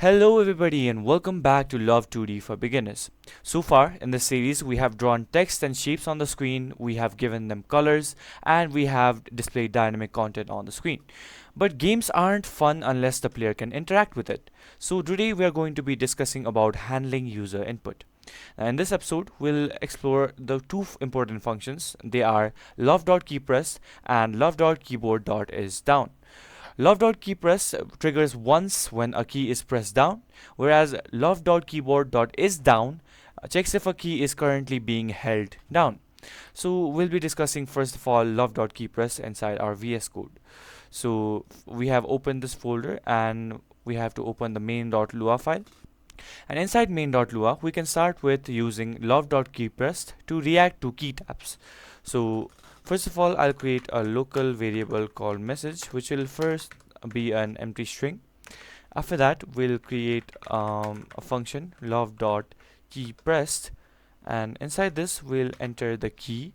Hello everybody and welcome back to Love 2D for Beginners. So far in this series we have drawn text and shapes on the screen, we have given them colors, and we have displayed dynamic content on the screen. But games aren't fun unless the player can interact with it. So today we are going to be discussing about handling user input. Now, in this episode we'll explore the two important functions. They are love.keypressed and love.keyboard.isDown. Love.keypressed triggers once when a key is pressed down, whereas love.keyboard.isDown checks if a key is currently being held down. So we'll be discussing first of all love.keypressed inside our VS Code. So we have opened this folder and we have to open the main.lua file. And inside main.lua we can start with using love.keypressed to react to key taps. So first of all, I'll create a local variable called message, which will first be an empty string. After that, we'll create a function love.keypressed, and inside this we'll enter the key.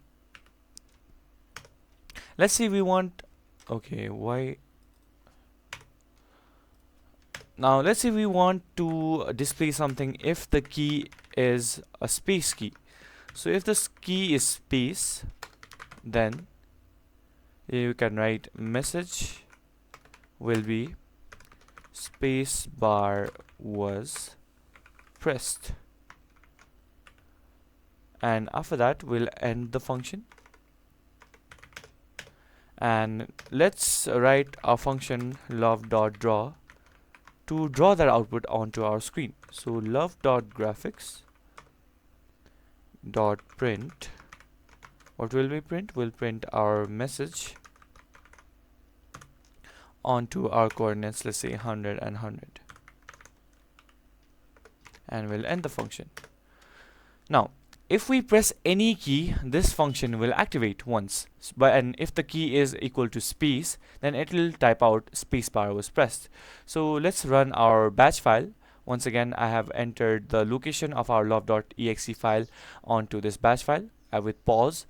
Let's say we want now let's say we want to display something if the key is a space key. So if this key is space, then you can write message will be space bar was pressed, and after that we'll end the function. And let's write our function love.draw to draw that output onto our screen. So love.graphics.print, what will we print? We'll print our message onto our coordinates, let's say 100 and 100, and we'll end the function. Now if we press any key, this function will activate once, and if the key is equal to space, then it will type out spacebar was pressed. So let's run our batch file. Once again, I have entered the location of our love.exe file onto this batch file with pause,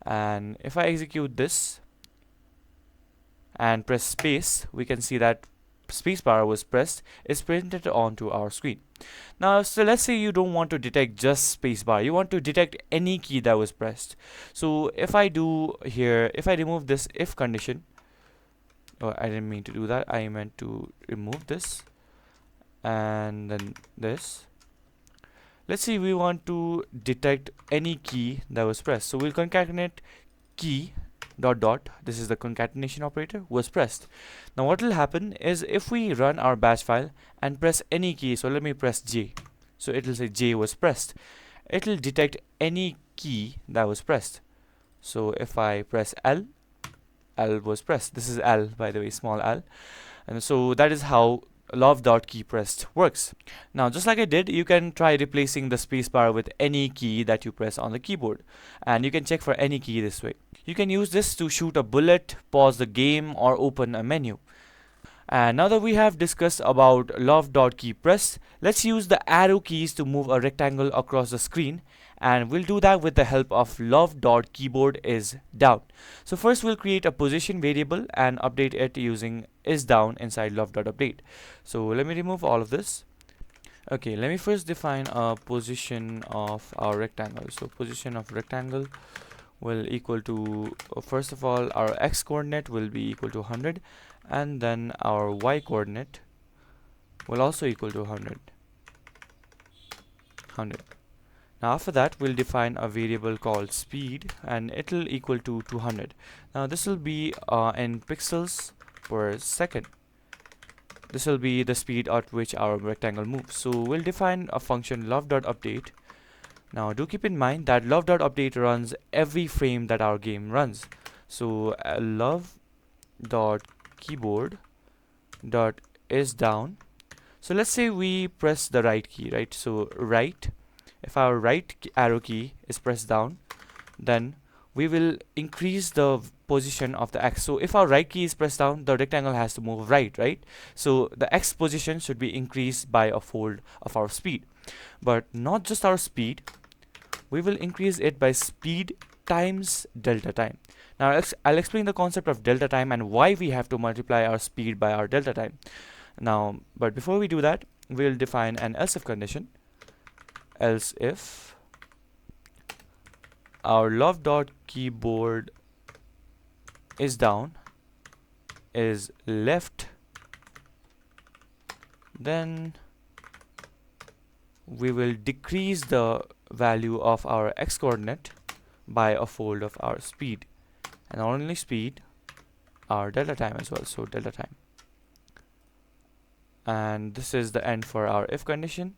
and if I execute this and press space, we can see that spacebar was pressed is printed onto our screen. Now, so let's say you don't want to detect just spacebar, you want to detect any key that was pressed. So if I do here, if I remove this if condition, I didn't mean to do that, I meant to remove this and then this. Let's say we want to detect any key that was pressed, so we'll concatenate key dot dot, this is the concatenation operator, was pressed. Now what will happen is if we run our batch file and press any key, so let me press J, so it will say J was pressed. It will detect any key that was pressed. So if I press L, L was pressed. This is L, by the way, small l. And so that is how love.keypressed works. Now just like I did, you can try replacing the spacebar with any key that you press on the keyboard, and you can check for any key this way. You can use this to shoot a bullet, pause the game, or open a menu. And now that we have discussed about love.keypressed, let's use the arrow keys to move a rectangle across the screen, and we'll do that with the help of love.keyboard.isDown. So first we'll create a position variable and update it using isDown inside love.update. So let me remove all of this. Okay, let me first define a position of our rectangle. So position of rectangle will equal to, first of all, our x coordinate will be equal to 100, and then our y coordinate will also equal to 100. Now after that we'll define a variable called speed, and it will equal to 200. Now this will be in pixels per second. This will be the speed at which our rectangle moves. So we'll define a function love.update. Now do keep in mind that love.update runs every frame that our game runs. So love.keyboard.isDown. So let's say we press the right key, right? So right, if our right arrow key is pressed down, then we will increase the position of the x. So if our right key is pressed down, the rectangle has to move right? So the x position should be increased by a fold of our speed. But not just our speed, we will increase it by speed times delta time. Now I'll explain the concept of delta time and why we have to multiply our speed by our delta time. Now, but before we do that, we'll define an else if condition. Else if our love.keyboard is down is left, then we will decrease the value of our x coordinate by a fold of our speed, and not only speed, our delta time as well. So delta time, and this is the end for our if condition.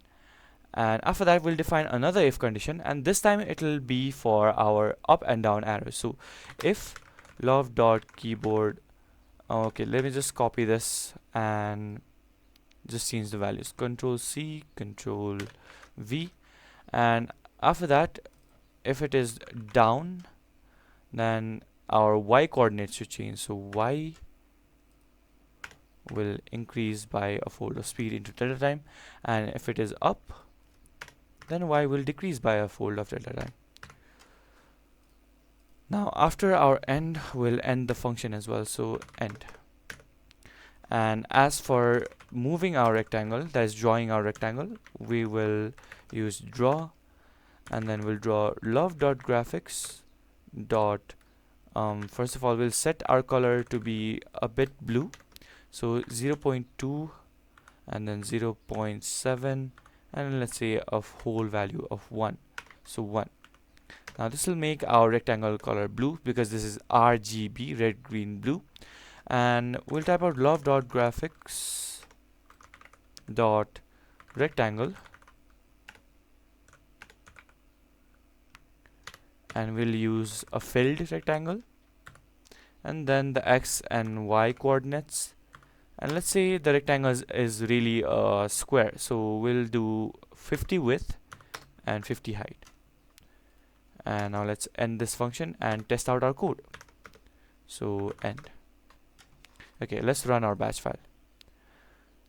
And after that we'll define another if condition, and this time it will be for our up and down arrows. So if love.keyboard, okay, let me just copy this and just change the values, Control C, Control V, and after that if it is down, then our y coordinates should change. So y will increase by a fold of speed into delta time, and if it is up, then y will decrease by a fold of delta time. Now after our end, we'll end the function as well, so end. And as for moving our rectangle, that is drawing our rectangle, we will use draw, and then we'll draw love.graphics dot first of all we'll set our color to be a bit blue, so 0.2 and then 0.7, and let's say a whole value of 1, so 1. Now this will make our rectangle color blue because this is RGB, red, green, blue. And we'll type out love.graphics dot rectangle, and we'll use a filled rectangle, and then the x and y coordinates, and let's say the rectangle is really a square, so we'll do 50 width and 50 height. And now let's end this function and test out our code. So end. Okay, let's run our batch file.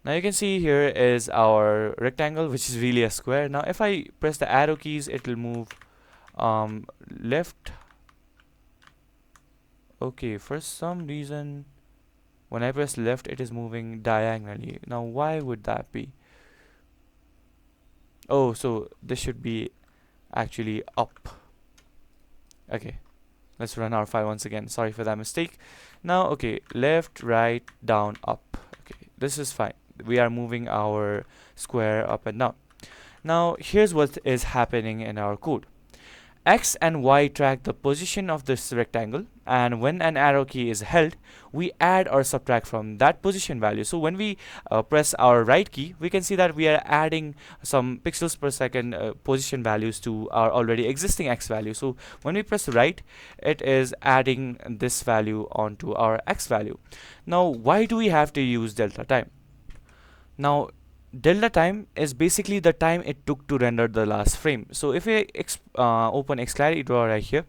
Now you can see here is our rectangle, which is really a square. Now if I press the arrow keys, it will move left. Okay, for some reason when I press left it is moving diagonally. Now why would that be? Oh, so this should be actually up. Okay, let's run our file once again. Sorry for that mistake. Now okay, left, right, down, up. Okay, this is fine. We are moving our square up and down. Now here's what is happening in our code. X and Y track the position of this rectangle, and when an arrow key is held, we add or subtract from that position value. So when we press our right key, we can see that we are adding some pixels per second position values to our already existing X value. So when we press right, it is adding this value onto our X value. Now why do we have to use delta time? Now delta time is basically the time it took to render the last frame. So if we open Xclarity Drawer right here,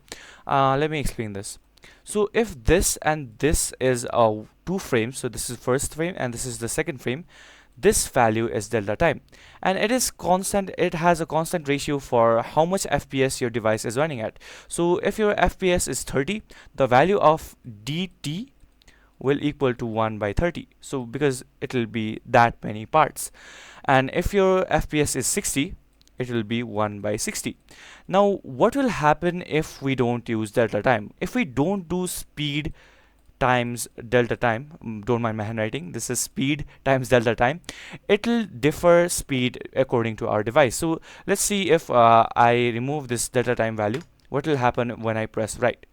let me explain this. So if this and this is 2 frames, so this is first frame and this is the second frame, this value is delta time, and it is constant. It has a constant ratio for how much FPS your device is running at. So if your FPS is 30, the value of dt will equal to 1 by 30, so because it will be that many parts. And if your FPS is 60, it will be 1 by 60. Now what will happen if we don't use delta time? If we don't do speed times delta time, don't mind my handwriting, this is speed times delta time, it will differ speed according to our device. So let's see if I remove this delta time value, what will happen when I press right.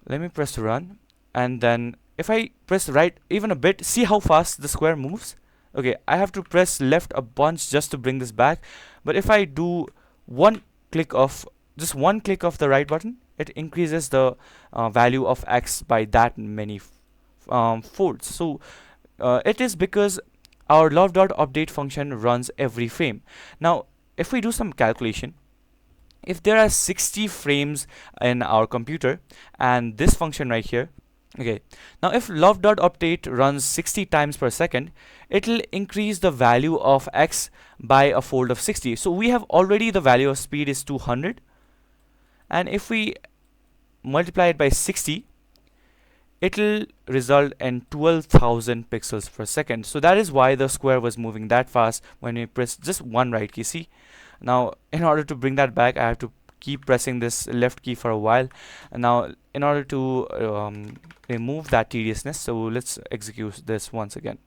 Let me press run, and then if I press right even a bit, see how fast the square moves. Okay, I have to press left a bunch just to bring this back, but if I do just one click of the right button, it increases the value of X by that many folds. So it is because our love.update function runs every frame. Now if we do some calculation, if there are 60 frames in our computer and this function right here, okay, now if love.update runs 60 times per second, it will increase the value of X by a fold of 60. So we have already the value of speed is 200, and if we multiply it by 60, it'll result in 12,000 pixels per second. So that is why the square was moving that fast when we press just one right key. See, now in order to bring that back, I have to keep pressing this left key for a while. And now in order to remove that tediousness, so let's execute this once again.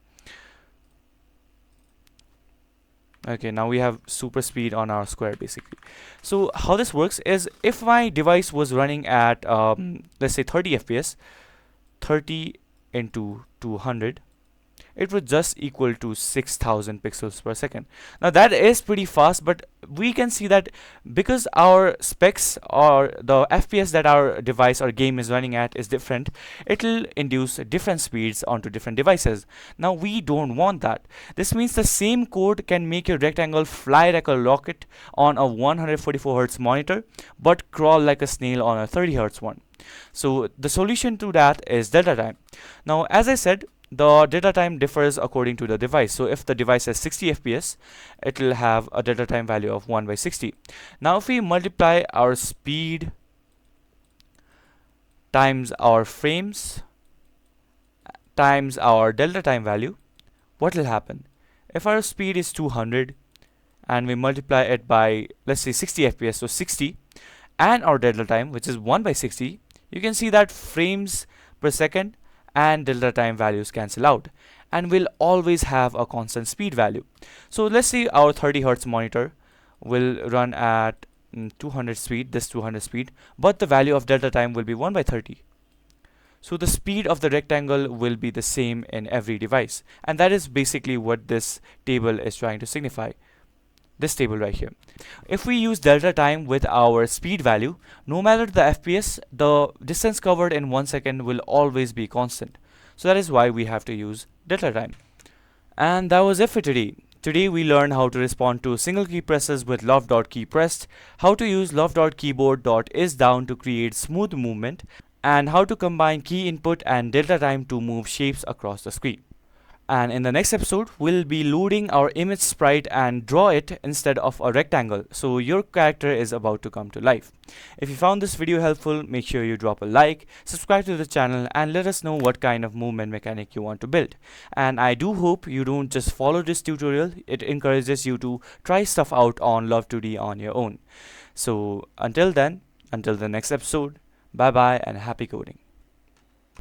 Okay, now we have super speed on our square basically. So how this works is, if my device was running at let's say 30 fps, 30 into 200, it would just equal to 6,000 pixels per second. Now that is pretty fast, but we can see that because our specs or the FPS that our device or game is running at is different, it'll induce different speeds onto different devices. Now we don't want that. This means the same code can make your rectangle fly like a rocket on a 144 Hz monitor, but crawl like a snail on a 30 Hz one. So the solution to that is delta time. Now, as I said, the delta time differs according to the device. So if the device has 60 fps, it will have a delta time value of 1 by 60. Now if we multiply our speed times our frames times our delta time value, what will happen? If our speed is 200 and we multiply it by, let's say, 60 fps, so 60, and our delta time, which is 1 by 60, you can see that frames per second and delta time values cancel out, and we'll always have a constant speed value. So let's say our 30 Hz monitor will run at 200 speed, this 200 speed, but the value of delta time will be 1 by 30. So the speed of the rectangle will be the same in every device, and that is basically what this table is trying to signify. This table right here. If we use delta time with our speed value, no matter the FPS, the distance covered in 1 second will always be constant. So that is why we have to use delta time. And that was it for today. Today we learned how to respond to single key presses with love.keypressed, how to use love.keyboard.isDown to create smooth movement, and how to combine key input and delta time to move shapes across the screen. And in the next episode, we'll be loading our image sprite and draw it instead of a rectangle, so your character is about to come to life. If you found this video helpful, make sure you drop a like, subscribe to the channel, and let us know what kind of movement mechanic you want to build. And I do hope you don't just follow this tutorial, it encourages you to try stuff out on Love2D on your own. So until then, until the next episode, bye bye and happy coding.